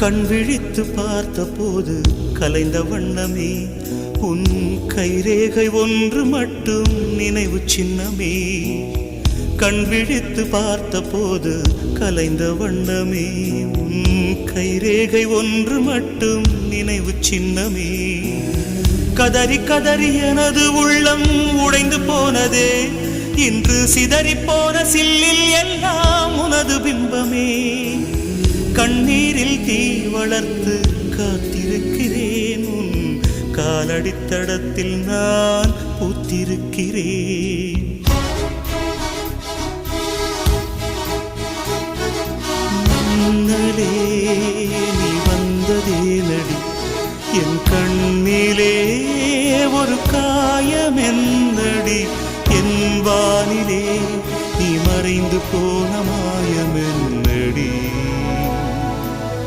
கண் விழித்து பார்த்த போது கலைந்த வண்ணமே உன் கைரேகை ஒன்று மட்டும் நினைவு சின்னமே. கண் விழித்து பார்த்த போது கலைந்த வண்ணமே உன் கைரேகை ஒன்று மட்டும் நினைவு சின்னமே. கதறி கதறி எனது உள்ளம் உடைந்து போனதே, இன்று சிதறி போன சில்லில் எல்லாம் உனது பிம்பமே. கண்ணீரில் தீ வளர்த்து காத்திருக்கிறேன், உன் காலடித்தடத்தில் நான் பூத்திருக்கிறேன். மன்னலே நீ வந்ததே நடி, என் கண்ணிலே ஒரு காயம் என்னடி. என் வானிலே நீ மறைந்து போன